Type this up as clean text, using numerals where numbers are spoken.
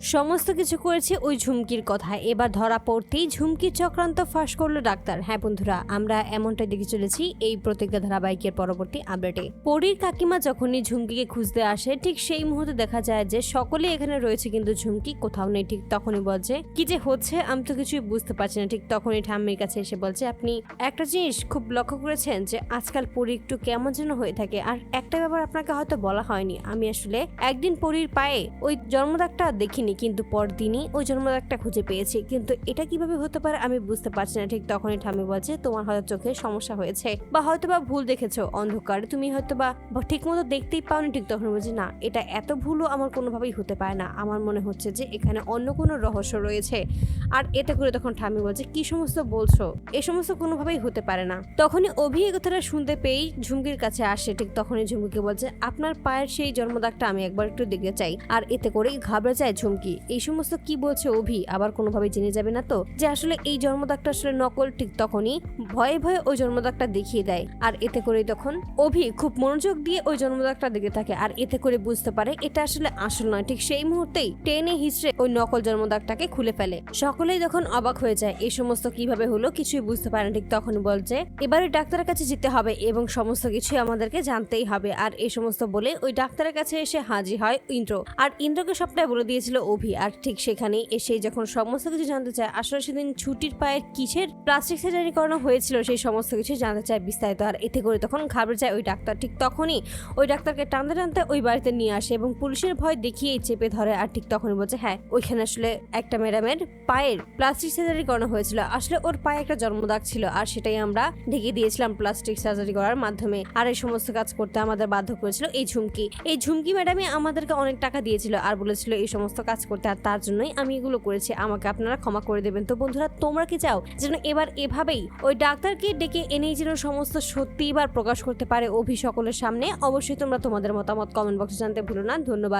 সমস্ত কিছু করেছে ওই ঝুমকির কথা। এবার ধরা পড়তেই ঝুমকির চক্রান্ত ফাঁস করলো ডাক্তার। হ্যাঁ বন্ধুরা, আমরা এমনটাই দেখে চলেছি এই প্রতিজ্ঞা ধারাবাহিকের পরবর্তী আপডেটে। পরীর কাকিমা যখনই ঝুমকিকে খুঁজতে আসে, ঠিক সেই মুহূর্তে দেখা যায় যে সকলে এখানে রয়েছে কিন্তু ঝুমকি কোথাও নেই। ঠিক তখনই বলছে কি যে হচ্ছে আমি তো কিছুই বুঝতে পারছি না। ঠিক তখনই ঠাম্মির কাছে এসে বলছে, আপনি একটা জিনিস খুব লক্ষ্য করেছেন যে আজকাল পরী একটু কেমন যেন হয়ে থাকে। আর একটা ব্যাপার আপনাকে হয়তো বলা হয়নি, আমি আসলে একদিন পরীর পায়ে ওই জন্মদাগটা দেখিনি, কিন্তু পরদিনই ওই জন্মদাগটা খুঁজে পেয়েছি। কিন্তু এটা কিভাবে হতে পারে আমি বুঝতে পারছি না। ঠিক তখনই ঠাম্মি বলছে, তোমার হয়তো চোখে সমস্যা হয়েছে বা হয়তো বা ভুল দেখেছো, অন্ধকারে তুমি হয়তো বা ঠিক মতো দেখতেই পাওনি। ঠিক তখন বলছে, না এটা এত ভুলও আমার কোনোভাবেই হতে পারে না, আমার মনে হচ্ছে যে এখানে অন্য কোনো রহস্য রয়েছে। আর এতে করে তখন ঠাম্মি বলছে, কি সমস্ত বলছো, এ সমস্ত কোনোভাবেই হতে পারে না। তখনই অভি এই কথাটা শুনতে পেয়েই ঝুমকির কাছে আসে। ঠিক তখনই ঝুমকিকে বলছে, আপনার পায়ের সেই জন্মদাগটা আমি একবার একটু দেখতে চাই। আর এতে করেই ঘাবড়ে যায় ঝুমকি। এই সমস্ত কি বলছে অভি, আবার কোনোভাবে জেনে যাবে না তো যে আসলে এই জন্মদাগটা আসলে নকল। ঠিক তখনই ভয়ে ভয়ে ওই জন্মদাগটা দেখিয়ে দেয়। আর এতে করেই তখন অভি খুব মনোযোগ দিয়ে ওই জন্মদাগটা দেখতে থাকে। আর এতে করে বুঝতে পারে এটা আসলে আসল নয়। ঠিক সেই মুহূর্তেই টেনে হিচড়ে ওই নকল জন্মদাগটাকে খুলে ফেলে। সকলেই তখন অবাক হয়ে যায়, এই সমস্ত কিভাবে হলো কিছুই বুঝতে পারে না। ঠিক তখন বলছে, এবারে ডাক্তারের কাছে যেতে হবে এবং সমস্ত কিছুই আমাদেরকে জানতেই হবে। আর এই সমস্ত বলে ওই ডাক্তারের কাছে এসে হাজির হয় ইন্দ্র। আর ইন্দ্রকে সবটাই বলে দিয়েছিল অভি। আর ঠিক সেখানে এসে যখন সমস্ত কিছু জানতে চায়, আসলে সেদিন ছুটির পায়ের কিসের প্লাস্টিক সার্জারি করানো হয়েছিল সেই সমস্ত কিছু জানতে চায় বিস্তারিত। আর এতে করে তখন ঘাবড়ে যায় ওই ডাক্তার। ঠিক তখনই ওই ডাক্তারকে টানতে টানতে ওই বাড়িতে নিয়ে আসে এবং পুলিশের ভয় দেখিয়েই চেপে ধরে। আর ঠিক তখনই বলছে, হ্যাঁ ওইখানে আসলে একটা ম্যাডামের পায়ের প্লাস্টিক সার্জারি করানো হয়েছিল। আসলে ওর পায়ে একটা জন্মদাগ ছিল আর সেটাই আমরা ঢেকে দিয়েছিলাম প্লাস্টিক সার্জারি করার মাধ্যমে। আর এই সমস্ত কাজ করতে আমাদের বাধ্য করেছিল এই ঝুমকি। এই ঝুমকি ম্যাডামই আমাদেরকে অনেক টাকা দিয়েছিল আর বলেছিল এই সমস্ত কাজ করতে, আর তার জন্যই আমি এগুলো করেছি, আমাকে আপনারা ক্ষমা করে দেবেন। তো বন্ধুরা, তোমরা কি চাও যেন এবার এভাবেই ওই ডাক্তারকে ডেকে এনেই যেন সমস্ত সত্যি এবার প্রকাশ করতে পারে অভি সকলের সামনে? অবশ্যই তোমরা তোমাদের মতামত কমেন্ট বক্সে জানতে ভুলো না। ধন্যবাদ।